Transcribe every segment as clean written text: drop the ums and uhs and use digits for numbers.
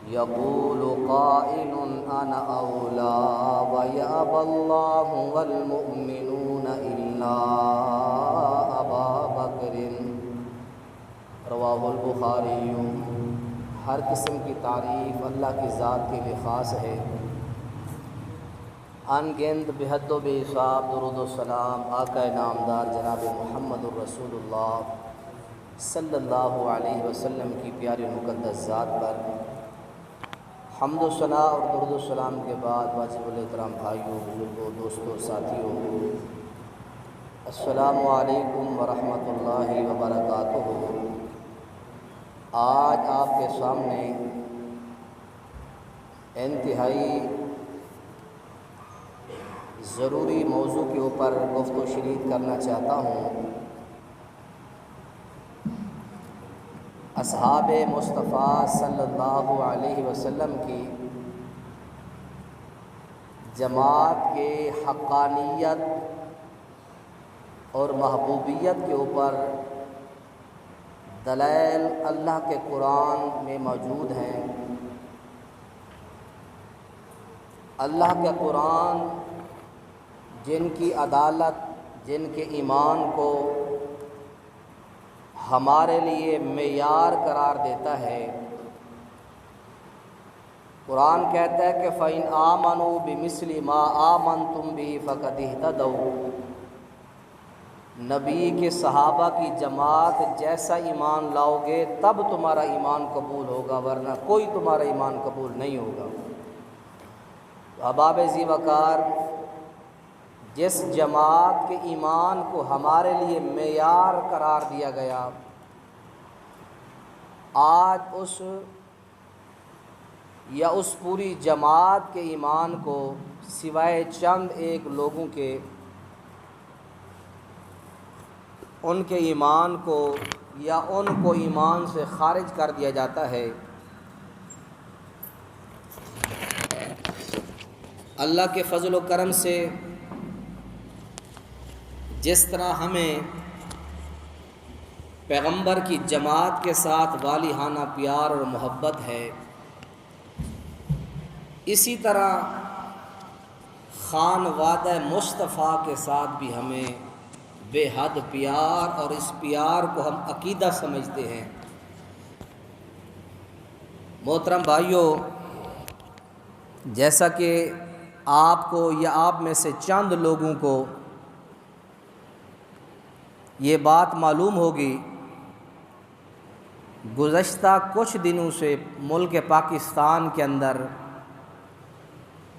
يقول قائل أنا أولى ويأبى الله والمؤمنون إلا أبا بكر رواہ البخاری۔ ہر قسم کی تعریف اللہ کی ذات کے لیے خاص ہے۔ ان گنت بے حد و بے حساب درود و سلام آقا نامدار جناب محمد الرسول اللہ صلی اللہ علیہ وسلم کی پیاری مقدس ذات پر حمد و ثنا اور درود و سلام کے بعد واجب الاحترام بھائیوں، بزرگوں، دوستوں، ساتھیوں، السلام علیکم ورحمۃ اللہ وبرکاتہ۔ آج آپ کے سامنے انتہائی ضروری موضوع کے اوپر گفت و شنید کرنا چاہتا ہوں۔ اصحاب مصطفیٰ صلی اللہ علیہ وسلم کی جماعت کے حقانیت اور محبوبیت کے اوپر دلائل اللہ کے قرآن میں موجود ہیں۔ اللہ کے قرآن جن کی عدالت، جن کے ایمان کو ہمارے لیے معیار قرار دیتا ہے۔ قرآن کہتا ہے کہ فَإِنْ آمَنُوا بِمِثْلِ مَا آمَنْتُمْ بِهِ فَقَدِ اهْتَدَوْا۔ نبی کے صحابہ کی جماعت جیسا ایمان لاؤ گے تب تمہارا ایمان قبول ہوگا، ورنہ کوئی تمہارا ایمان قبول نہیں ہوگا۔ احباب ذی وقار، جس جماعت کے ایمان کو ہمارے لیے معیار قرار دیا گیا، آج اس پوری جماعت کے ایمان کو سوائے چند ایک لوگوں کے، ان کے ایمان کو یا ان کو ایمان سے خارج کر دیا جاتا ہے۔ اللہ کے فضل و کرم سے جس طرح ہمیں پیغمبر کی جماعت کے ساتھ والہانہ پیار اور محبت ہے، اسی طرح خانوادہ مصطفیٰ کے ساتھ بھی ہمیں بے حد پیار، اور اس پیار کو ہم عقیدہ سمجھتے ہیں۔ محترم بھائیوں، جیسا کہ آپ کو یا آپ میں سے چند لوگوں کو یہ بات معلوم ہوگی، گزشتہ کچھ دنوں سے ملک پاکستان کے اندر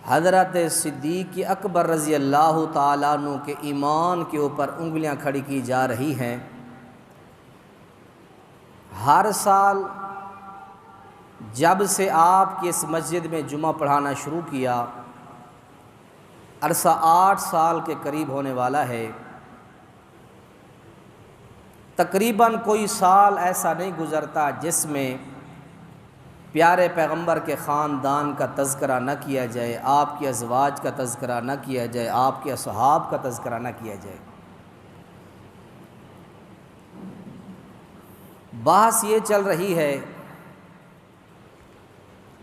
حضرت صدیق اکبر رضی اللہ تعالیٰ عنہ کے ایمان کے اوپر انگلیاں کھڑی کی جا رہی ہیں۔ ہر سال جب سے آپ کی اس مسجد میں جمعہ پڑھانا شروع کیا، عرصہ 8 سال کے قریب ہونے والا ہے، تقریباً کوئی سال ایسا نہیں گزرتا جس میں پیارے پیغمبر کے خاندان کا تذکرہ نہ کیا جائے، آپ کے ازواج کا تذکرہ نہ کیا جائے، آپ کے اصحاب کا تذکرہ نہ کیا جائے۔ بحث یہ چل رہی ہے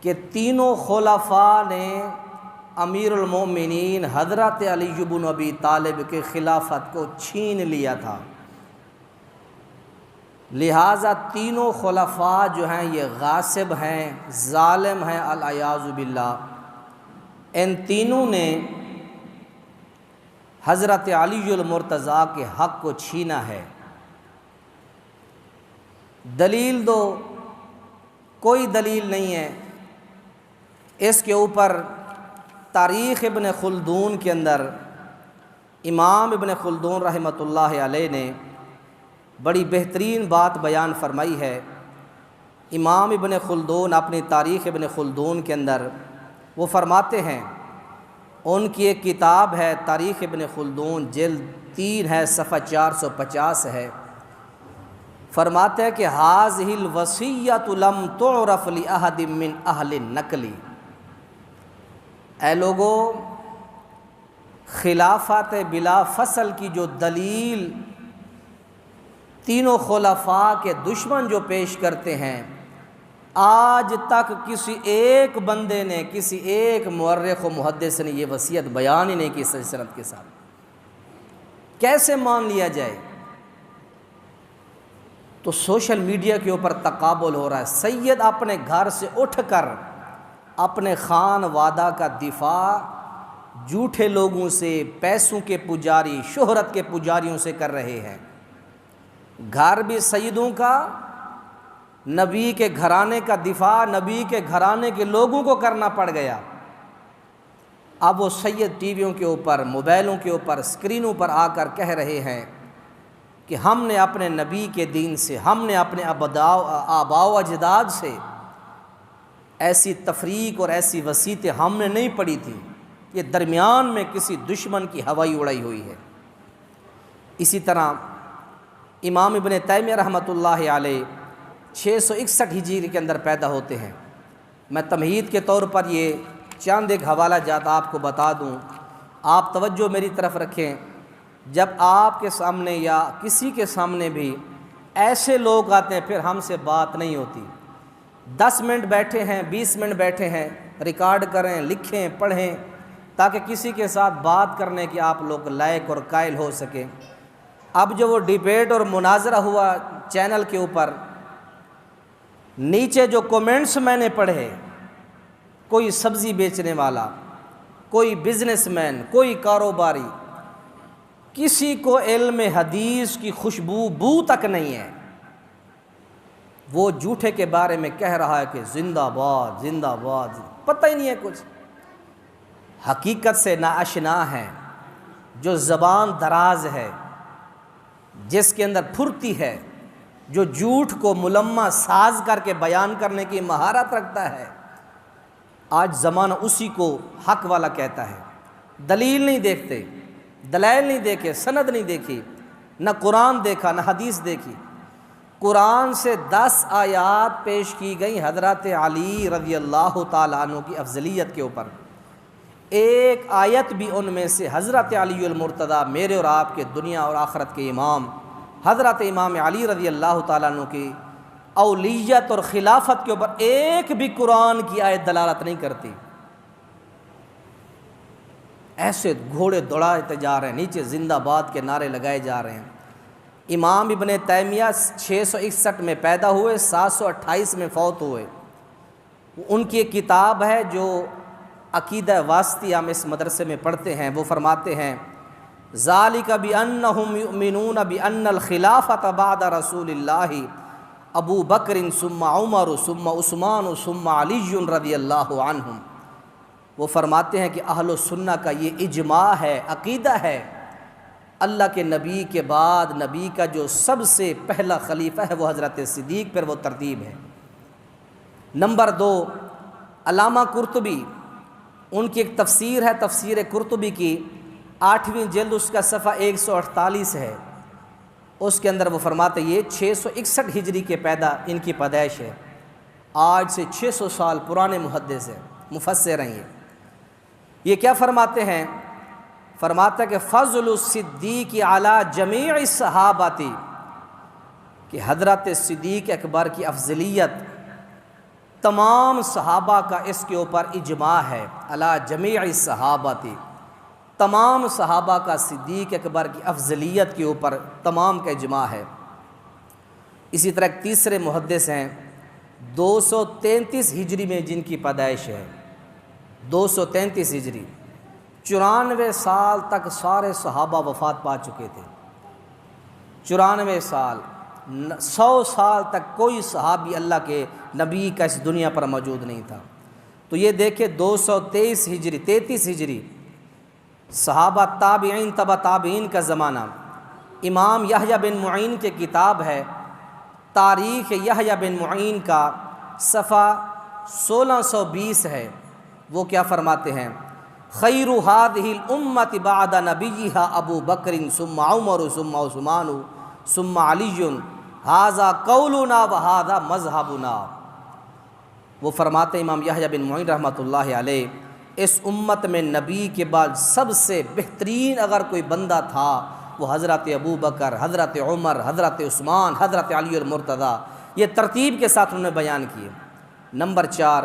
کہ تینوں خلفاء نے امیر المومنین حضرت علی بن ابی طالب کے خلافت کو چھین لیا تھا، لہٰذا تینوں خلفاء جو ہیں یہ غاصب ہیں، ظالم ہیں، العیاذ باللہ۔ ان تینوں نے حضرت علی المرتضیٰ کے حق کو چھینا ہے۔ دلیل دو، کوئی دلیل نہیں ہے۔ اس کے اوپر تاریخ ابن خلدون کے اندر امام ابن خلدون رحمۃ اللہ علیہ نے بڑی بہترین بات بیان فرمائی ہے۔ امام ابن خلدون اپنی تاریخ ابن خلدون کے اندر وہ فرماتے ہیں، ان کی ایک کتاب ہے تاریخ ابن خلدون، جلد 3 ہے، صفحہ 450 ہے۔ فرماتے ہیں کہ ھذہ الوصیۃ لم تعرف لأحد من اہل النقل۔ اے لوگو، خلافت بلا فصل کی جو دلیل تینوں خلفاء کے دشمن جو پیش کرتے ہیں، آج تک کسی ایک بندے نے، کسی ایک مورخ و محدث نے یہ وصیت بیان ہی نہیں کی صحیح سند کے ساتھ۔ کیسے مان لیا جائے؟ تو سوشل میڈیا کے اوپر تقابل ہو رہا ہے۔ سید اپنے گھر سے اٹھ کر اپنے خان وادہ کا دفاع جھوٹے لوگوں سے، پیسوں کے پجاری، شہرت کے پجاریوں سے کر رہے ہیں۔ گھر بھی سیدوں کا، نبی کے گھرانے کا دفاع نبی کے گھرانے کے لوگوں کو کرنا پڑ گیا۔ اب وہ سید ٹی ویوں کے اوپر، موبائلوں کے اوپر، اسکرینوں پر آ کر کہہ رہے ہیں کہ ہم نے اپنے نبی کے دین سے، ہم نے اپنے آباء و اجداد سے ایسی تفریق اور ایسی وصیتیں ہم نے نہیں پڑھی تھی، یہ درمیان میں کسی دشمن کی ہوائی اڑائی ہوئی ہے۔ اسی طرح امام ابن تیمیہ رحمۃ اللہ علیہ 661 ہجری کے اندر پیدا ہوتے ہیں۔ میں تمہید کے طور پر یہ چند ایک حوالہ جات آپ کو بتا دوں، آپ توجہ میری طرف رکھیں۔ جب آپ کے سامنے یا کسی کے سامنے بھی ایسے لوگ آتے ہیں پھر ہم سے بات نہیں ہوتی، 10 منٹ بیٹھے ہیں، 20 منٹ بیٹھے ہیں، ریکارڈ کریں، لکھیں، پڑھیں، تاکہ کسی کے ساتھ بات کرنے کی آپ لوگ لائق اور قائل ہو سکیں۔ اب جو وہ ڈیبیٹ اور مناظرہ ہوا چینل کے اوپر، نیچے جو کومنٹس میں نے پڑھے، کوئی سبزی بیچنے والا، کوئی بزنس مین، کوئی کاروباری، کسی کو علم حدیث کی خوشبو بو تک نہیں ہے، وہ جھوٹے کے بارے میں کہہ رہا ہے کہ زندہ باد زندہ باد، پتہ ہی نہیں ہے کچھ، حقیقت سے ناآشنا ہے، جو زبان دراز ہے، جس کے اندر پھرتی ہے، جو جھوٹ کو ملمع ساز کر کے بیان کرنے کی مہارت رکھتا ہے، آج زمانہ اسی کو حق والا کہتا ہے۔ دلیل نہیں دیکھتے، دلائل نہیں دیکھے، سند نہیں دیکھی، نہ قرآن دیکھا نہ حدیث دیکھی۔ قرآن سے 10 آیات پیش کی گئی حضرت علی رضی اللہ تعالیٰ عنہ کی افضلیت کے اوپر، ایک آیت بھی ان میں سے حضرت علی المرتضیٰ، میرے اور آپ کے دنیا اور آخرت کے امام حضرت امام علی رضی اللہ تعالیٰ عنہ کی اولیت اور خلافت کے اوپر ایک بھی قرآن کی آیت دلالت نہیں کرتی۔ ایسے گھوڑے دوڑاتے جا رہے ہیں، نیچے زندہ باد کے نعرے لگائے جا رہے ہیں۔ امام ابن تیمیہ 661 میں پیدا ہوئے، 728 میں فوت ہوئے۔ ان کی ایک کتاب ہے جو عقیدہ واسطیہ ہم اس مدرسے میں پڑھتے ہیں، وہ فرماتے ہیں ذالک بانہم یؤمنون بان الخلافۃ بعد رسول اللہ ابو بکر ثم عمر ثم عثمان ثم علی رضی اللہ عنہم۔ وہ فرماتے ہیں کہ اہل السنہ کا یہ اجماع ہے، عقیدہ ہے، اللہ کے نبی کے بعد نبی کا جو سب سے پہلا خلیفہ ہے وہ حضرت صدیق، پر وہ ترتیب ہے۔ نمبر 2، علامہ قرطبی، ان کی ایک تفسیر ہے، تفسیر قرطبی کی 8ویں جلد، اس کا صفحہ 148 ہے، اس کے اندر وہ فرماتے یہ 661 ہجری کے پیدا ان کی پیدائش ہے، آج سے 600 سال پرانے محدث ہیں، مفسر ہیں۔ یہ کیا فرماتے ہیں؟ فرماتا ہے کہ فضل الصدیق علی جمیع الصحابۃ، کہ حضرت صدیق اکبر کی افضلیت تمام صحابہ کا اس کے اوپر اجماع ہے، علی جمیع الصحابۃ، تمام صحابہ کا صدیق اکبر کی افضلیت کے اوپر تمام کا اجماع ہے۔ اسی طرح ایک تیسرے محدث ہیں 233 ہجری میں جن کی پیدائش ہے، 233 ہجری، 94 سال تک سارے صحابہ وفات پا چکے تھے، 94 سال، 100 سال تک کوئی صحابی اللہ کے نبی کا اس دنیا پر موجود نہیں تھا۔ تو یہ دیکھیں 223 ہجری، 33 ہجری، صحابہ تابعین، تبع تابعین کا زمانہ۔ امام یحییٰ بن معین کی کتاب ہے تاریخ یحییٰ بن معین کا، صفحہ 1620 ہے، وہ کیا فرماتے ہیں؟ خیر هذه الامت بعد نبیها ابو بکر ثم عمر ثم عثمان ثم علی ھذا قولنا وھذا مذہبنا۔ وہ فرماتے امام یحییٰ بن معین رحمۃ اللہ علیہ، اس امت میں نبی کے بعد سب سے بہترین اگر کوئی بندہ تھا وہ حضرت ابو بکر، حضرت عمر، حضرت عثمان، حضرت علی المرتضیٰ، یہ ترتیب کے ساتھ انہوں نے بیان کیے۔ نمبر 4،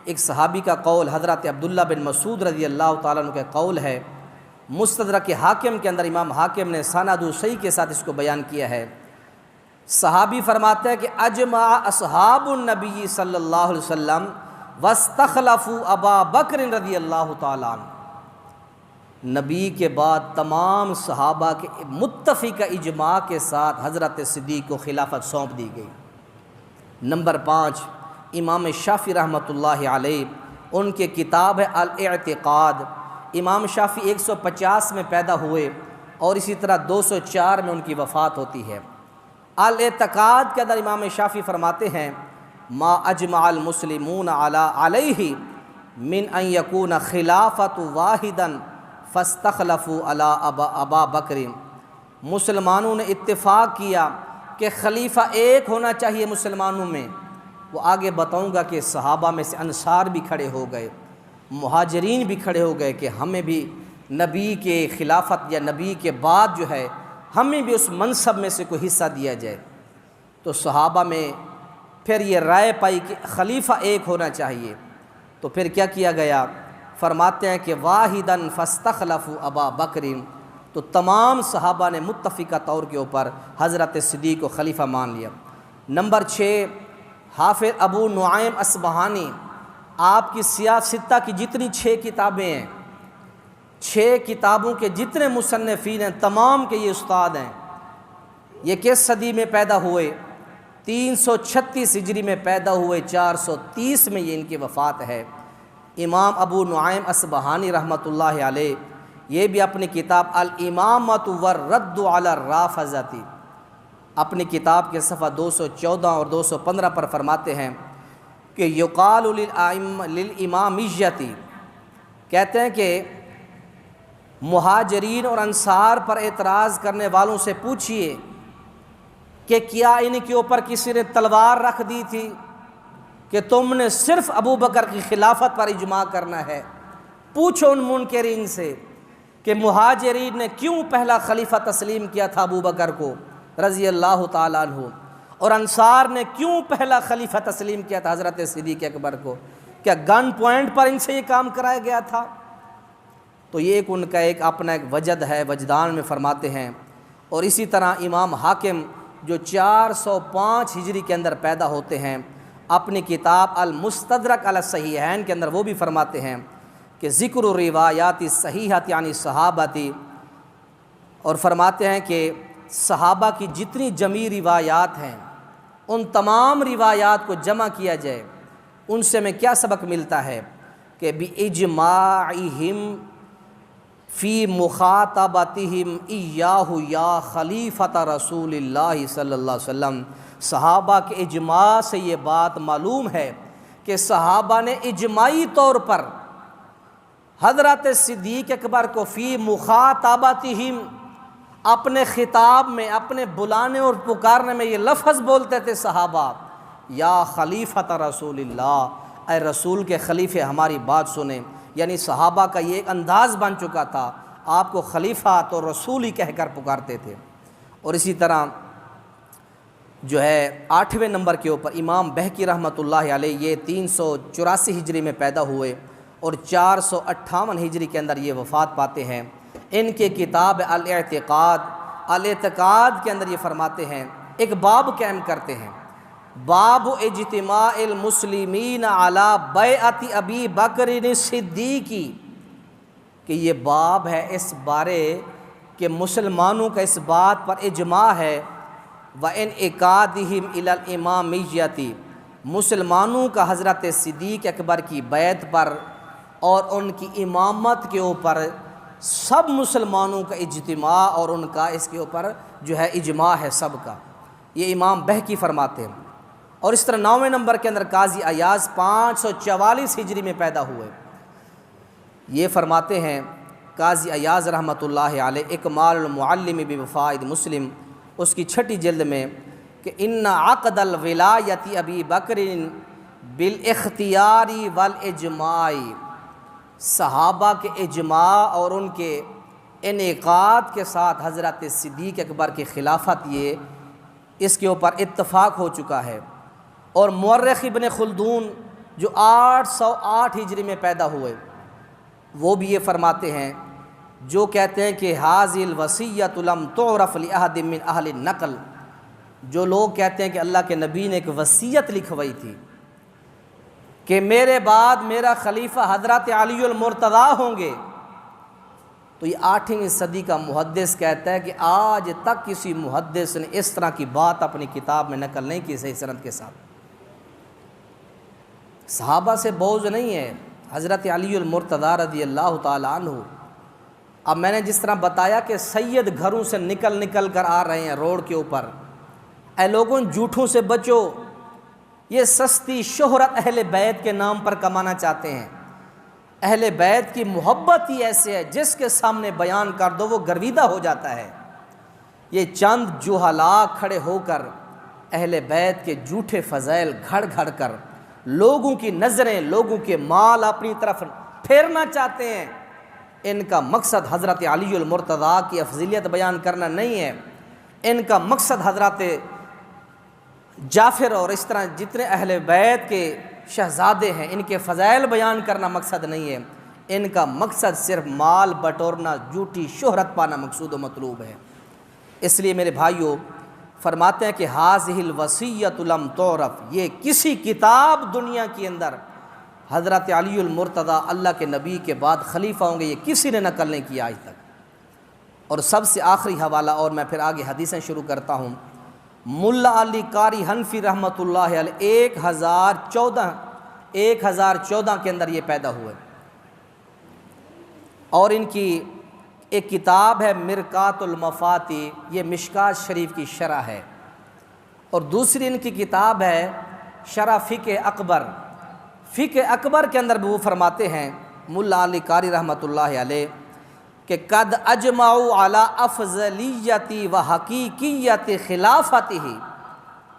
ایک صحابی کا قول حضرت عبداللہ بن مسعود رضی اللہ تعالیٰ عنہ کا قول ہے، مستدرک حاکم کے اندر امام حاکم نے سند صحیح کے ساتھ اس کو بیان کیا ہے۔ صحابی فرماتے ہیں کہ اجمع اصحاب النبی صلی اللہ علیہ وسلم واستخلفوا ابا بکر رضی اللہ تعالیٰ عنہ، نبی کے بعد تمام صحابہ کے متفق اجماع کے ساتھ حضرت صدیق کو خلافت سونپ دی گئی۔ نمبر 5، امام شافعی رحمۃ اللہ علیہ، ان کے کتاب ہے الاعتقاد۔ امام شافعی 150 میں پیدا ہوئے اور اسی طرح 204 میں ان کی وفات ہوتی ہے۔ الاعتقاد کے اندر امام شافعی فرماتے ہیں ما اجمع المسلمون علیہ من ان یکون خلافت واحدا فاستخلفوا علی ابا بکر، مسلمانوں نے اتفاق کیا کہ خلیفہ ایک ہونا چاہیے مسلمانوں میں۔ وہ آگے بتاؤں گا کہ صحابہ میں سے انصار بھی کھڑے ہو گئے، مہاجرین بھی کھڑے ہو گئے کہ ہمیں بھی نبی کے خلافت یا نبی کے بعد جو ہے ہمیں بھی اس منصب میں سے کوئی حصہ دیا جائے۔ تو صحابہ میں پھر یہ رائے پائی کہ خلیفہ ایک ہونا چاہیے، تو پھر کیا کیا گیا؟ فرماتے ہیں کہ واحداً فاستخلفوا ابا بکر، تو تمام صحابہ نے متفقہ طور کے اوپر حضرت صدیق کو خلیفہ مان لیا۔ نمبر 6، حافظ ابو نعیم اصبہانی، آپ کی سیاہ ستہ کی جتنی 6 کتابیں ہیں، 6 کتابوں کے جتنے مصنفین ہیں تمام کے یہ استاد ہیں۔ یہ کس صدی میں پیدا ہوئے؟ 336 ہجری میں پیدا ہوئے، 430 میں یہ ان کی وفات ہے۔ امام ابو نعیم اصبہانی رحمۃ اللہ علیہ، یہ بھی اپنی کتاب الامامۃ والرد علی الرافضۃ، اپنی کتاب کے صفحہ 214 اور 215 پر فرماتے ہیں کہ یقال للامامیۃ، کہتے ہیں کہ مہاجرین اور انصار پر اعتراض کرنے والوں سے پوچھئے کہ کیا ان کے اوپر کسی نے تلوار رکھ دی تھی کہ تم نے صرف ابو بکر کی خلافت پر اجماع کرنا ہے؟ پوچھو ان منکرین سے کہ مہاجرین نے کیوں پہلا خلیفہ تسلیم کیا تھا ابو بکر کو رضی اللہ تعالیٰ عنہ، اور انصار نے کیوں پہلا خلیفہ تسلیم کیا تھا حضرت صدیق اکبر کو؟ کیا گن پوائنٹ پر ان سے یہ کام کرایا گیا تھا؟ تو یہ ان کا ایک اپنا ایک وجد ہے، وجدان میں فرماتے ہیں۔ اور اسی طرح امام حاکم جو 405 ہجری کے اندر پیدا ہوتے ہیں، اپنی کتاب المستدرک علی الصحیحین کے اندر وہ بھی فرماتے ہیں کہ ذکر الروایات الصحیحۃ یعنی صحابتی، اور فرماتے ہیں کہ صحابہ کی جتنی جمعی روایات ہیں ان تمام روایات کو جمع کیا جائے، ان سے ہمیں کیا سبق ملتا ہے کہ بِإِجْمَاعِهِمْ فی مخاطبتہم ایاہ یا خلیفۃ رسول اللہ صلی اللہ علیہ وسلم، صحابہ کے اجماع سے یہ بات معلوم ہے کہ صحابہ نے اجماعی طور پر حضرت صدیق اکبر کو فی مخاطبتہم، اپنے خطاب میں، اپنے بلانے اور پکارنے میں یہ لفظ بولتے تھے صحابہ، یا خلیفۃ رسول اللہ، اے رسول کے خلیفے ہماری بات سنیں۔ یعنی صحابہ کا یہ ایک انداز بن چکا تھا، آپ کو خلیفہ تو رسول ہی کہہ کر پکارتے تھے۔ اور اسی طرح جو ہے 8ویں نمبر کے اوپر امام بہقی رحمۃ اللہ علیہ، یہ 384 ہجری میں پیدا ہوئے اور 458 ہجری کے اندر یہ وفات پاتے ہیں۔ ان کے کتاب الاعتقاد، الاعتقاد کے اندر یہ فرماتے ہیں، ایک باب قائم کرتے ہیں، باب اجتماع المسلمین علی بیعت ابی بکر صدیق، کہ یہ باب ہے اس بارے کہ مسلمانوں کا اس بات پر اجماع ہے وانعقادہم الی الامامیۃ، مسلمانوں کا حضرت صدیق اکبر کی بیعت پر اور ان کی امامت کے اوپر سب مسلمانوں کا اجتماع، اور ان کا اس کے اوپر جو ہے اجماع ہے سب کا، یہ امام بہقی فرماتے ہیں۔ اور اس طرح 9ویں نمبر کے اندر قاضی ایاز 544 ہجری میں پیدا ہوئے، یہ فرماتے ہیں قاضی ایاز رحمۃ اللہ علیہ، اکمال المعلم بفوائد مسلم، اس کی 6ٹی جلد میں، کہ ان عقد الولایت ابی بکر بالاختیار والاجماع، صحابہ کے اجماع اور ان کے انعقاد کے ساتھ حضرت صدیق اکبر کی خلافت، یہ اس کے اوپر اتفاق ہو چکا ہے۔ اور مورخ ابن خلدون جو 808 ہجری میں پیدا ہوئے، وہ بھی یہ فرماتے ہیں، جو کہتے ہیں کہ حاذی الوصیۃ لم تعرف لأحد من اہل النقل، جو لوگ کہتے ہیں کہ اللہ کے نبی نے ایک وصیت لکھوائی تھی کہ میرے بعد میرا خلیفہ حضرت علی المرتضیٰ ہوں گے، تو یہ 8ویں صدی کا محدث کہتا ہے کہ آج تک کسی محدث نے اس طرح کی بات اپنی کتاب میں نقل نہیں کی صحیح سند کے ساتھ۔ صحابہ سے بوجھ نہیں ہے، حضرت علی المرتضیٰ رضی اللہ تعالیٰ عنہ۔ اب میں نے جس طرح بتایا کہ سید گھروں سے نکل کر آ رہے ہیں روڈ کے اوپر، اے لوگوں جھوٹوں سے بچو، یہ سستی شہرت اہل بیت کے نام پر کمانا چاہتے ہیں۔ اہل بیت کی محبت ہی ایسے ہے جس کے سامنے بیان کر دو وہ گرویدہ ہو جاتا ہے۔ یہ چند جہلاء کھڑے ہو کر اہل بیت کے جھوٹے فضائل گھڑ کر لوگوں کی نظریں، لوگوں کے مال اپنی طرف پھیرنا چاہتے ہیں۔ ان کا مقصد حضرت علی المرتضیٰ کی افضلیت بیان کرنا نہیں ہے، ان کا مقصد حضرت جعفر اور اس طرح جتنے اہل بیت کے شہزادے ہیں ان کے فضائل بیان کرنا مقصد نہیں ہے، ان کا مقصد صرف مال بٹورنا، جھوٹی شہرت پانا مقصود و مطلوب ہے۔ اس لیے میرے بھائیوں فرماتے ہیں کہ حاذہ الوصیۃ لم تعرف، یہ کسی کتاب دنیا کے اندر حضرت علی المرتضیٰ اللہ کے نبی کے بعد خلیفہ ہوں گے یہ کسی نے نقل نہیں کیا آج تک۔ اور سب سے آخری حوالہ، اور میں پھر آگے حدیثیں شروع کرتا ہوں۔ ملا علی قاری حنفی رحمۃ اللہ علیہ 1014 کے اندر یہ پیدا ہوئے، اور ان کی ایک کتاب ہے مرقات المفاتیح، یہ مشکات شریف کی شرح ہے، اور دوسری ان کی کتاب ہے شرح فقہ اکبر۔ فقہ اکبر کے اندر بھی وہ فرماتے ہیں ملا علی قاری رحمۃ اللہ علیہ کہ قد اجمعوا علی افضلیت و حقیقیت خلافتہ۔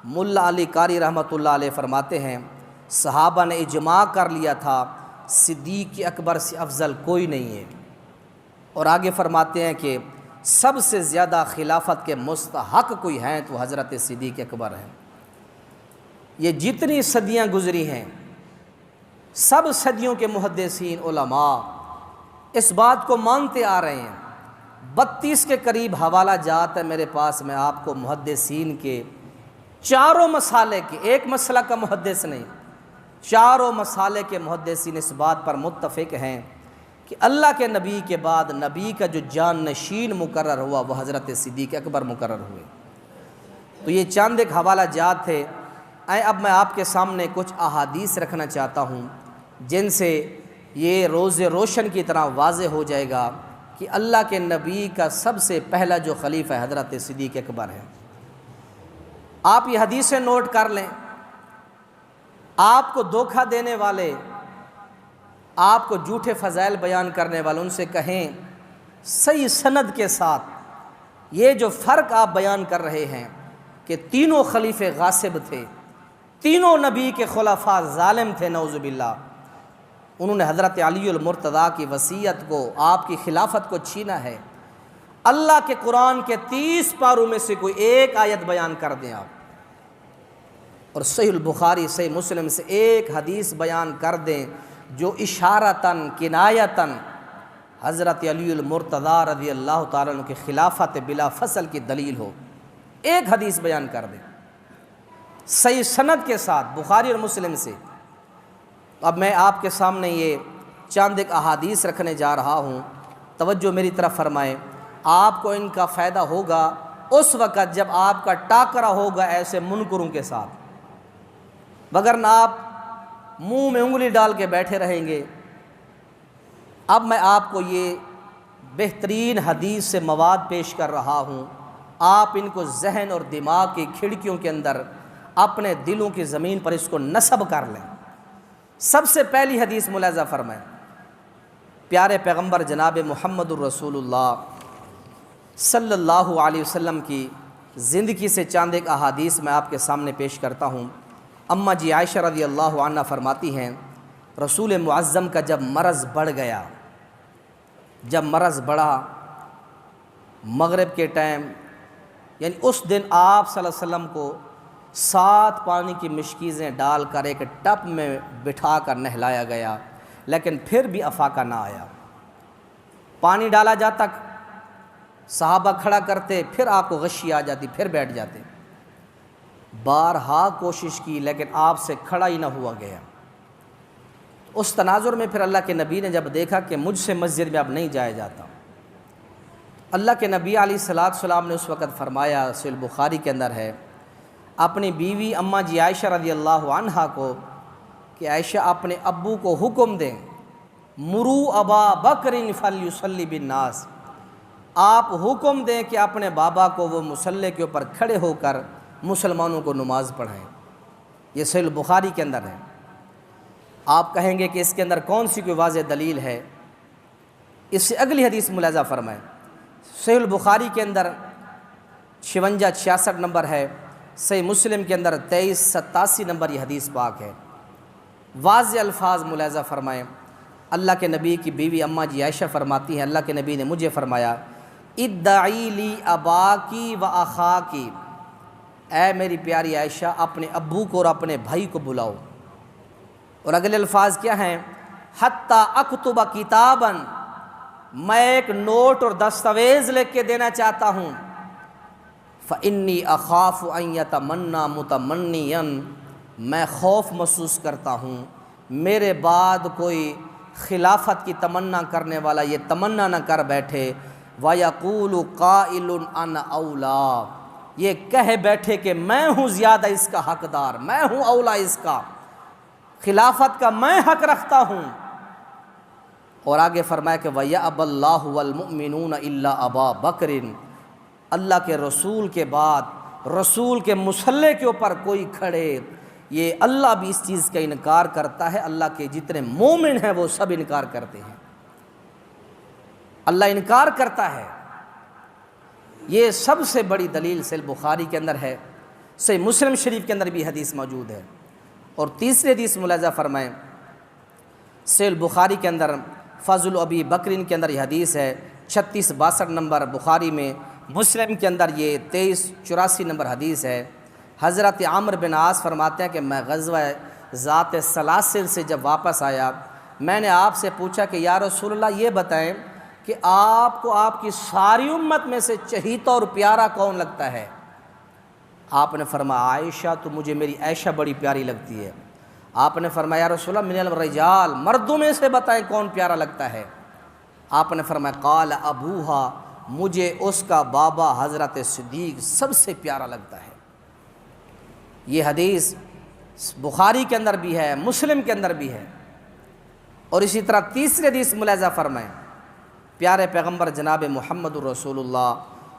ملا علی قاری رحمۃ اللہ علیہ فرماتے ہیں صحابہ نے اجماع کر لیا تھا صدیق اکبر سے افضل کوئی نہیں ہے، اور آگے فرماتے ہیں کہ سب سے زیادہ خلافت کے مستحق کوئی ہیں تو حضرت صدیق اکبر ہیں۔ یہ جتنی صدیاں گزری ہیں سب صدیوں کے محدثین علماء اس بات کو مانتے آ رہے ہیں۔ 32 کے قریب حوالہ جات ہے میرے پاس، میں آپ کو محدثین کے چاروں مسالے کے، ایک مسئلہ کا محدث نہیں، چاروں مسالے کے محدثین اس بات پر متفق ہیں کہ اللہ کے نبی کے بعد نبی کا جو جان نشین مقرر ہوا وہ حضرت صدیق اکبر مقرر ہوئے۔ تو یہ چند ایک حوالہ جات تھے۔ اب میں آپ کے سامنے کچھ احادیث رکھنا چاہتا ہوں جن سے یہ روز روشن کی طرح واضح ہو جائے گا کہ اللہ کے نبی کا سب سے پہلا جو خلیفہ ہے حضرت صدیق اکبر ہے۔ آپ یہ حدیثیں نوٹ کر لیں، آپ کو دھوکہ دینے والے، آپ کو جھوٹے فضائل بیان کرنے والے، ان سے کہیں صحیح سند کے ساتھ یہ جو فرق آپ بیان کر رہے ہیں کہ تینوں خلیفے غاصب تھے، تینوں نبی کے خلفاء ظالم تھے نعوذ باللہ، انہوں نے حضرت علی المرتضیٰ کی وصیت کو، آپ کی خلافت کو چھینا ہے۔ اللہ کے قرآن کے 30 پاروں میں سے کوئی ایک آیت بیان کر دیں آپ، اور صحیح البخاری صحیح مسلم سے ایک حدیث بیان کر دیں جو اشارتاً کنایتاً حضرت علی المرتضیٰ رضی اللہ تعالیٰ عنہ کی خلافت بلا فصل کی دلیل ہو، ایک حدیث بیان کر دیں صحیح سند کے ساتھ بخاری اور مسلم سے۔ اب میں آپ کے سامنے یہ چند ایک احادیث رکھنے جا رہا ہوں، توجہ میری طرف فرمائیں۔ آپ کو ان کا فائدہ ہوگا اس وقت جب آپ کا ٹاکرا ہوگا ایسے منکروں کے ساتھ، وگرنہ آپ منہ میں انگلی ڈال کے بیٹھے رہیں گے۔ اب میں آپ کو یہ بہترین حدیث سے مواد پیش کر رہا ہوں، آپ ان کو ذہن اور دماغ کی کھڑکیوں کے اندر اپنے دلوں کی زمین پر اس کو نصب کر لیں۔ سب سے پہلی حدیث ملاحظہ فرمائیں، پیارے پیغمبر جناب محمد الرسول اللہ صلی اللہ علیہ وسلم کی زندگی سے چند ایک احادیث میں آپ کے سامنے پیش کرتا ہوں۔ اماں جی عائشہ رضی اللہ عنہ فرماتی ہیں رسول معظم کا جب مرض بڑھ گیا، جب مرض بڑھا مغرب کے ٹائم، یعنی اس دن آپ صلی اللہ علیہ وسلم کو 7 پانی کی مشکیزیں ڈال کر ایک ٹپ میں بٹھا کر نہلایا گیا، لیکن پھر بھی افاقہ نہ آیا۔ پانی ڈالا جاتا، صحابہ کھڑا کرتے، پھر آپ کو غشی آ جاتی، پھر بیٹھ جاتے۔ بارہا کوشش کی لیکن آپ سے کھڑا ہی نہ ہوا گیا۔ اس تناظر میں پھر اللہ کے نبی نے جب دیکھا کہ مجھ سے مسجد میں اب نہیں جایا جاتا، اللہ کے نبی علیہ الصلوۃ والسلام نے اس وقت فرمایا، صحیح بخاری کے اندر ہے، اپنی بیوی اماں جی عائشہ رضی اللہ عنہا کو کہ عائشہ اپنے ابو کو حکم دیں، مرو ابا بکر فلیصلی بالناس، آپ حکم دیں کہ اپنے بابا کو وہ مصلی کے اوپر کھڑے ہو کر مسلمانوں کو نماز پڑھائیں۔ یہ صحیح بخاری کے اندر ہے۔ آپ کہیں گے کہ اس کے اندر کون سی کوئی واضح دلیل ہے؟ اس سے اگلی حدیث ملاحظہ فرمائیں، صحیح بخاری کے اندر 56-66 نمبر ہے، صحیح مسلم کے اندر 2387 نمبر یہ حدیث پاک ہے۔ واضح الفاظ ملاحظہ فرمائیں، اللہ کے نبی کی بیوی اماں جی عائشہ فرماتی ہیں، اللہ کے نبی نے مجھے فرمایا، ادعی لی اباکی و اخاکی، اے میری پیاری عائشہ اپنے ابو کو اور اپنے بھائی کو بلاؤ۔ اور اگلے الفاظ کیا ہیں؟ حتی اکتب کتابا، میں ایک نوٹ اور دستاویز لکھ کے دینا چاہتا ہوں، فإنی اخاف ان یتمنی متمنیا، میں خوف محسوس کرتا ہوں میرے بعد کوئی خلافت کی تمنا کرنے والا یہ تمنا نہ کر بیٹھے، وَيَقُولُ قَائِلٌ أَنَا أَوْلَىٰ، یہ کہہ بیٹھے کہ میں ہوں زیادہ اس کا حقدار، میں ہوں اولا، اس کا خلافت کا میں حق رکھتا ہوں۔ اور آگے فرمایا کہ وَيَأْبَى اللَّهُ وَالْمُؤْمِنُونَ إِلَّا أَبَا بَكْرٍ، اللہ کے رسول کے بعد رسول کے مصلی کے اوپر کوئی کھڑے، یہ اللہ بھی اس چیز کا انکار کرتا ہے، اللہ کے جتنے مومن ہیں وہ سب انکار کرتے ہیں، اللہ انکار کرتا ہے۔ یہ سب سے بڑی دلیل صحیح بخاری کے اندر ہے، صحیح مسلم شریف کے اندر بھی حدیث موجود ہے۔ اور تیسری حدیث ملاحظہ فرمائیں، صحیح بخاری کے اندر فضل ابی بکرین کے اندر یہ حدیث ہے، 3662 نمبر بخاری میں، مسلم کے اندر یہ 2384 نمبر حدیث ہے۔ حضرت عمرو بن عاص فرماتے ہیں کہ میں غزوہ ذات سلاسل سے جب واپس آیا، میں نے آپ سے پوچھا کہ یا رسول اللہ یہ بتائیں کہ آپ کو آپ کی ساری امت میں سے چہیتا اور پیارا کون لگتا ہے؟ آپ نے فرمایا عائشہ، تو مجھے میری عائشہ بڑی پیاری لگتی ہے۔ آپ نے فرمایا یا رسول اللہ من الرجال، مردوں میں سے بتائیں کون پیارا لگتا ہے؟ آپ نے فرمایا قال ابوہا، مجھے اس کا بابا حضرت صدیق سب سے پیارا لگتا ہے۔ یہ حدیث بخاری کے اندر بھی ہے، مسلم کے اندر بھی ہے۔ اور اسی طرح تیسری حدیث ملاحظہ فرمائیں، پیارے پیغمبر جناب محمد رسول اللہ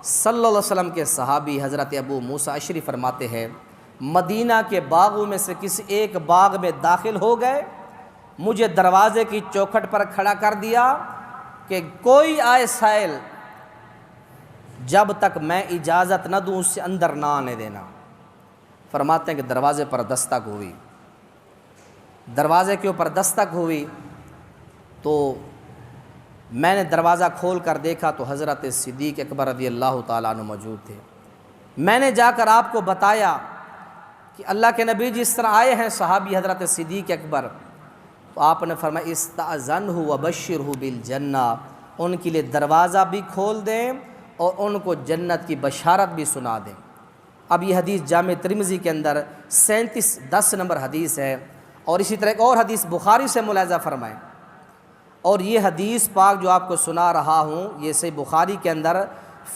صلی اللہ علیہ وسلم کے صحابی حضرت ابو موسیٰ اشعری فرماتے ہیں، مدینہ کے باغوں میں سے کسی ایک باغ میں داخل ہو گئے، مجھے دروازے کی چوکھٹ پر کھڑا کر دیا کہ کوئی آئے سائل، جب تک میں اجازت نہ دوں اس سے اندر نہ آنے دینا۔ فرماتے ہیں کہ دروازے پر دستک ہوئی، دروازے کے اوپر دستک ہوئی تو میں نے دروازہ کھول کر دیکھا تو حضرت صدیق اکبر رضی اللہ تعالیٰ عنہ موجود تھے۔ میں نے جا کر آپ کو بتایا کہ اللہ کے نبی جس طرح آئے ہیں صحابی حضرت صدیق اکبر، تو آپ نے فرمایا استأذنہ وبشرہ بالجنہ، ان کے لیے دروازہ بھی کھول دیں اور ان کو جنت کی بشارت بھی سنا دیں۔ اب یہ حدیث جامع ترمذی کے اندر 3710 نمبر حدیث ہے۔ اور اسی طرح ایک اور حدیث بخاری سے ملاحظہ فرمائیں، اور یہ حدیث پاک جو آپ کو سنا رہا ہوں یہ صحیح بخاری کے اندر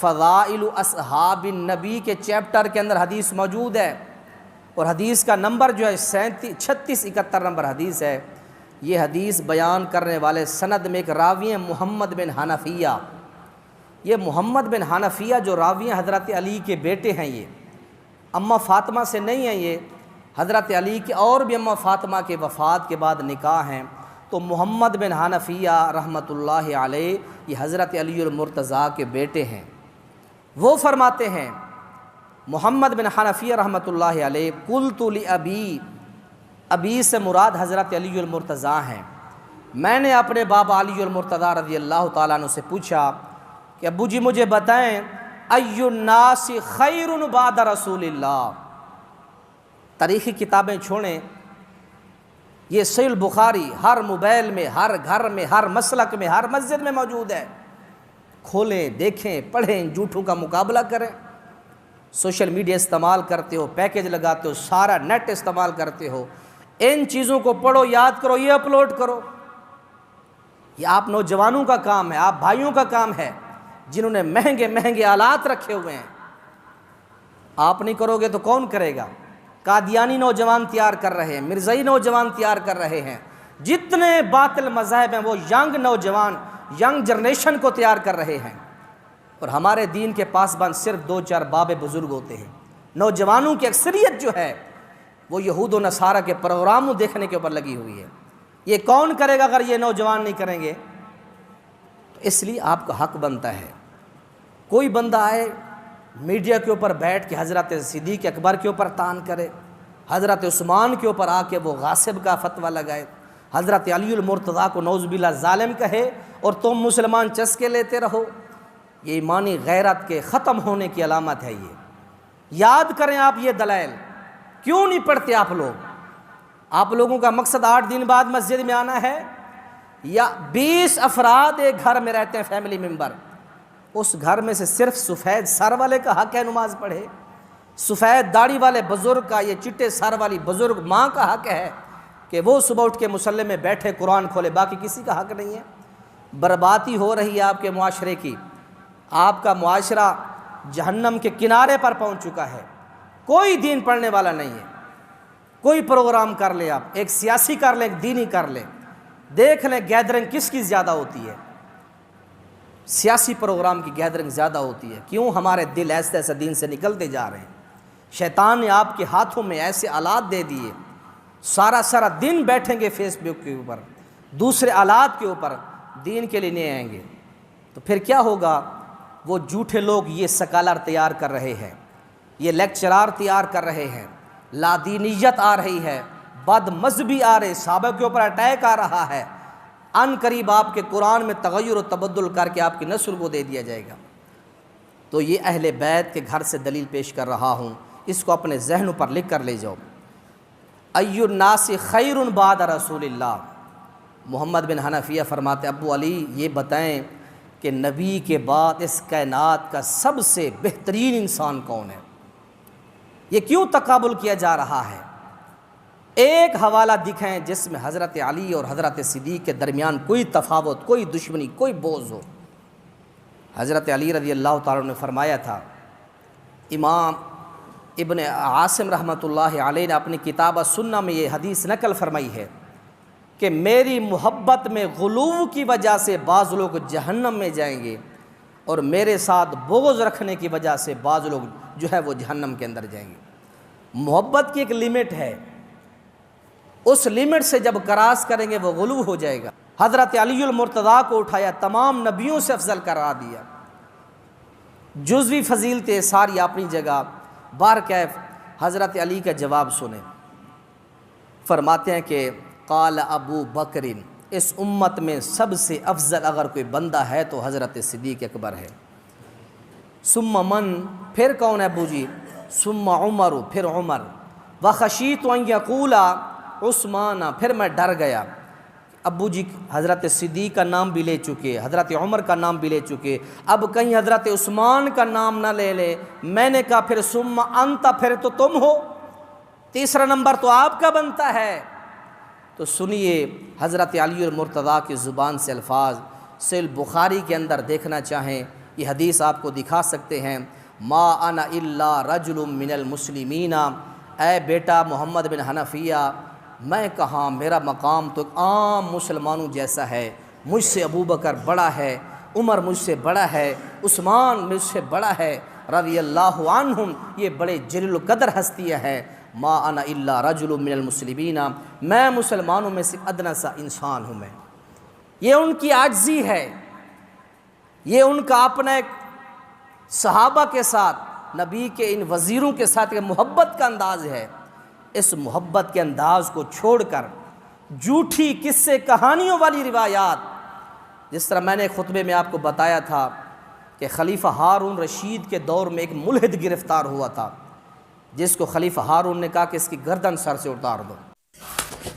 فضائل اصحاب النبی کے چیپٹر کے اندر حدیث موجود ہے، اور حدیث کا نمبر جو ہے 3671 نمبر حدیث ہے۔ یہ حدیث بیان کرنے والے سند میں ایک راوی ہیں محمد بن حنفیہ، یہ محمد بن حنفیہ جو راوی ہیں حضرت علی کے بیٹے ہیں، یہ اماں فاطمہ سے نہیں ہیں، یہ حضرت علی کے اور بھی اماں فاطمہ کے وفات کے بعد نکاح ہیں۔ تو محمد بن حنفیہ رحمۃ اللہ علیہ یہ حضرت علی المرتضیٰ کے بیٹے ہیں۔ وہ فرماتے ہیں محمد بن حنفیہ رحمۃ اللہ علیہ، قلت لأبی، ابی سے مراد حضرت علی المرتضیٰ ہیں، میں نے اپنے بابا علی المرتضیٰ رضی اللہ تعالیٰ عنہ سے پوچھا کہ ابو جی مجھے بتائیں ای الناس خیر بعد رسول اللہ، تاریخی کتابیں چھوڑیں، یہ صحیح البخاری ہر موبائل میں، ہر گھر میں، ہر مسلک میں، ہر مسجد میں موجود ہے۔ کھولیں، دیکھیں، پڑھیں، جھوٹوں کا مقابلہ کریں۔ سوشل میڈیا استعمال کرتے ہو، پیکج لگاتے ہو، سارا نیٹ استعمال کرتے ہو، ان چیزوں کو پڑھو، یاد کرو، یہ اپلوڈ کرو۔ یہ آپ نوجوانوں کا کام ہے، آپ بھائیوں کا کام ہے جنہوں نے مہنگے مہنگے آلات رکھے ہوئے ہیں۔ آپ نہیں کرو گے تو کون کرے گا؟ قادیانی نوجوان تیار کر رہے ہیں، مرزائی نوجوان تیار کر رہے ہیں، جتنے باطل مذاہب ہیں وہ ینگ نوجوان، ینگ جنریشن کو تیار کر رہے ہیں۔ اور ہمارے دین کے پاسبان صرف 2-4 باب بزرگ ہوتے ہیں۔ نوجوانوں کی اکثریت جو ہے وہ یہود و نصارہ کے پروگراموں دیکھنے کے اوپر لگی ہوئی ہے۔ یہ کون کرے گا اگر یہ نوجوان نہیں کریں گے؟ تو اس لیے آپ کا حق بنتا ہے، کوئی بندہ آئے میڈیا کے اوپر بیٹھ کے حضرت صدیق اکبر کے اوپر تان کرے، حضرت عثمان کے اوپر آ کے وہ غاصب کا فتویٰ لگائے، حضرت علی المرتضیٰ کو نعوذ باللہ ظالم کہے، اور تم مسلمان چسکے لیتے رہو، یہ ایمانی غیرت کے ختم ہونے کی علامت ہے۔ یہ یاد کریں آپ یہ دلائل، کیوں نہیں پڑھتے آپ لوگ؟ آپ لوگوں کا مقصد 8 دن بعد مسجد میں آنا ہے، یا 20 افراد ایک گھر میں رہتے ہیں، فیملی ممبر، اس گھر میں سے صرف سفید سر والے کا حق ہے نماز پڑھے، سفید داڑھی والے بزرگ کا، یہ چٹے سر والی بزرگ ماں کا حق ہے کہ وہ صبح اٹھ کے مصلی میں بیٹھے قرآن کھولے، باقی کسی کا حق نہیں ہے۔ بربادی ہو رہی ہے آپ کے معاشرے کی، آپ کا معاشرہ جہنم کے کنارے پر پہنچ چکا ہے، کوئی دین پڑھنے والا نہیں ہے۔ کوئی پروگرام کر لیں آپ، ایک سیاسی کر لیں، ایک دینی کر لیں، دیکھ لیں گیدرنگ کس کی زیادہ ہوتی ہے۔ سیاسی پروگرام کی گیدرنگ زیادہ ہوتی ہے۔ کیوں؟ ہمارے دل ایسے ایسے دین سے نکلتے جا رہے ہیں۔ شیطان نے آپ کے ہاتھوں میں ایسے آلات دے دیے، سارا دن بیٹھیں گے فیس بک کے اوپر، دوسرے آلات کے اوپر، دین کے لیے نہیں آئیں گے۔ تو پھر کیا ہوگا؟ وہ جھوٹے لوگ یہ سکالر تیار کر رہے ہیں، یہ لیکچرار تیار کر رہے ہیں، لادینیت آ رہی ہے، بد مذہبی آ رہے، صحابہ کے اوپر اٹیک آ رہا ہے، ان قریب آپ کے قرآن میں تغیر و تبدل کر کے آپ کی نسل کو دے دیا جائے گا۔ تو یہ اہل بیت کے گھر سے دلیل پیش کر رہا ہوں، اس کو اپنے ذہنوں پر لکھ کر لے جاؤ۔ ای الناس خیر بعد رسول اللہ، محمد بن حنفیہ فرماتے ابو علی یہ بتائیں کہ نبی کے بعد اس کائنات کا سب سے بہترین انسان کون ہے؟ یہ کیوں تقابل کیا جا رہا ہے؟ ایک حوالہ دکھائیں جس میں حضرت علی اور حضرت صدیق کے درمیان کوئی تفاوت، کوئی دشمنی، کوئی بغض ہو۔ حضرت علی رضی اللہ تعالیٰ نے فرمایا تھا، امام ابن عاصم رحمۃ اللہ علیہ نے اپنی کتاب السنہ میں یہ حدیث نقل فرمائی ہے کہ میری محبت میں غلو کی وجہ سے بعض لوگ جہنم میں جائیں گے، اور میرے ساتھ بغض رکھنے کی وجہ سے بعض لوگ جو ہے وہ جہنم کے اندر جائیں گے۔ محبت کی ایک لمٹ ہے، اس لمٹ سے جب کراس کریں گے وہ غلو ہو جائے گا۔ حضرت علی المرتضیٰ کو اٹھایا، تمام نبیوں سے افضل قرار دیا، جزوی فضیلتیں ساری اپنی جگہ، بہرکیف حضرت علی کا جواب سنیں۔ فرماتے ہیں کہ قال ابو بکر، اس امت میں سب سے افضل اگر کوئی بندہ ہے تو حضرت صدیق اکبر ہے۔ ثم من، پھر کون ہے ابو جی؟ ثم عمر، پھر عمر، وخشیت ان یقول عثمان، پھر میں ڈر گیا۔ ابو جی حضرت صدیق کا نام بھی لے چکے، حضرت عمر کا نام بھی لے چکے، اب کہیں حضرت عثمان کا نام نہ لے لے۔ میں نے کہا پھر ثم انت، پھر تو تم ہو، تیسرا نمبر تو آپ کا بنتا ہے۔ تو سنیے حضرت علی المرتضیٰ کی زبان سے الفاظ، صحیح بخاری کے اندر دیکھنا چاہیں یہ حدیث آپ کو دکھا سکتے ہیں، ما انا الا رجل من المسلمین، اے بیٹا محمد بن حنفیہ میں کہاں، میرا مقام تو عام مسلمانوں جیسا ہے، مجھ سے ابو بکر بڑا ہے، عمر مجھ سے بڑا ہے، عثمان مجھ سے بڑا ہے رضی اللہ عنہم، یہ بڑے جلیل القدر ہستیاں ہیں۔ ما انا الا رجل من المسلمین، میں مسلمانوں میں سے ادنا سا انسان ہوں۔ میں یہ ان کی عاجزی ہے، یہ ان کا اپنا ایک صحابہ کے ساتھ، نبی کے ان وزیروں کے ساتھ ایک محبت کا انداز ہے۔ اس محبت کے انداز کو چھوڑ کر جھوٹی قصے کہانیوں والی روایات، جس طرح میں نے خطبے میں آپ کو بتایا تھا کہ خلیفہ ہارون رشید کے دور میں ایک ملحد گرفتار ہوا تھا، جس کو خلیفہ ہارون نے کہا کہ اس کی گردن سر سے اتار دو۔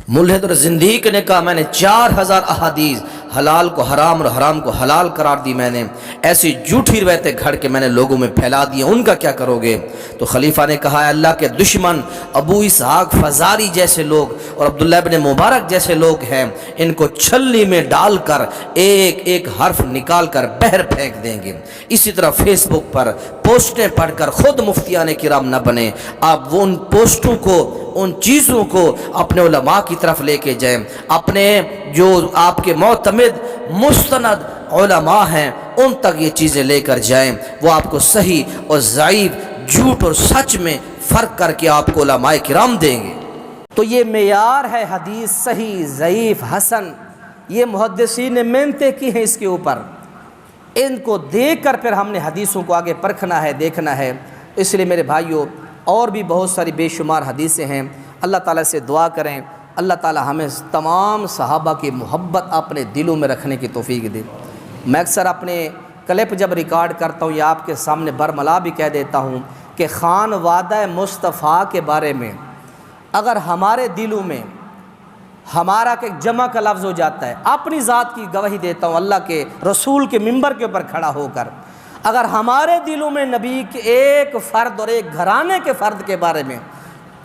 ملحد اور زندیق نے کہا میں نے 4000 احادیث حلال کو حرام اور حرام کو حلال قرار دی، میں نے ایسی جھوٹی روایتیں گھڑ کے میں نے لوگوں میں پھیلا دی، ان کا کیا کرو گے؟ تو خلیفہ نے کہا اللہ کے دشمن ابو اسحاق فزاری جیسے لوگ اور عبداللہ ابن مبارک جیسے لوگ ہیں، ان کو چھلنی میں ڈال کر ایک ایک حرف نکال کر بہر پھینک دیں گے۔ اسی طرح فیس بک پر پوسٹیں پڑھ کر خود مفتیان کرام نہ بنیں، آپ وہ ان پوسٹوں کو، ان چیزوں کو اپنے علماء کی طرف لے کے جائیں، اپنے جو آپ کے معتمد مستند علماء ہیں ان تک یہ چیزیں لے کر جائیں، وہ آپ کو صحیح اور ضعیف، جھوٹ اور سچ میں فرق کر کے آپ کو علماء کرام دیں گے۔ تو یہ معیار ہے حدیث صحیح، ضعیف، حسن، یہ محدثین نے محنتیں کی ہیں اس کے اوپر، ان کو دیکھ کر پھر ہم نے حدیثوں کو آگے پرکھنا ہے، دیکھنا ہے۔ اس لیے میرے بھائیوں اور بھی بہت ساری بے شمار حدیثیں ہیں، اللہ تعالیٰ سے دعا کریں اللہ تعالیٰ ہمیں تمام صحابہ کی محبت اپنے دلوں میں رکھنے کی توفیق دے۔ میں اکثر اپنے کلپ جب ریکارڈ کرتا ہوں یا آپ کے سامنے برملا بھی کہہ دیتا ہوں کہ خان وعدہ مصطفیٰ کے بارے میں اگر ہمارے دلوں میں ہمارا کہ جمع کا لفظ ہو جاتا ہے، اپنی ذات کی گواہی دیتا ہوں اللہ کے رسول کے منبر کے اوپر کھڑا ہو کر، اگر ہمارے دلوں میں نبی کے ایک فرد اور ایک گھرانے کے فرد کے بارے میں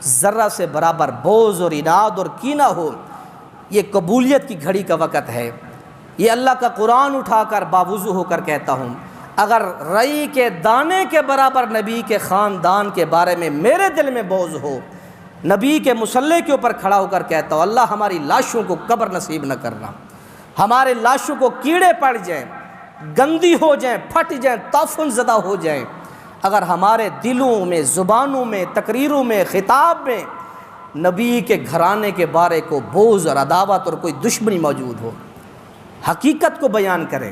ذرہ سے برابر بغض اور عناد اور کینہ ہو، یہ قبولیت کی گھڑی کا وقت ہے۔ یہ اللہ کا قرآن اٹھا کر باوضو ہو کر کہتا ہوں، اگر رئی کے دانے کے برابر نبی کے خاندان کے بارے میں میرے دل میں بغض ہو، نبی کے مصلی کے اوپر کھڑا ہو کر کہتا ہوں اللہ ہماری لاشوں کو قبر نصیب نہ کرنا، ہمارے لاشوں کو کیڑے پڑ جائیں، گندی ہو جائیں، پھٹ جائیں، تعفن زدہ ہو جائیں، اگر ہمارے دلوں میں، زبانوں میں، تقریروں میں، خطاب میں نبی کے گھرانے کے بارے کو بغض اور عداوت اور کوئی دشمنی موجود ہو، حقیقت کو بیان کریں۔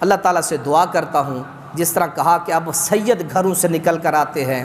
اللہ تعالیٰ سے دعا کرتا ہوں جس طرح کہا کہ اب سید گھروں سے نکل کر آتے ہیں،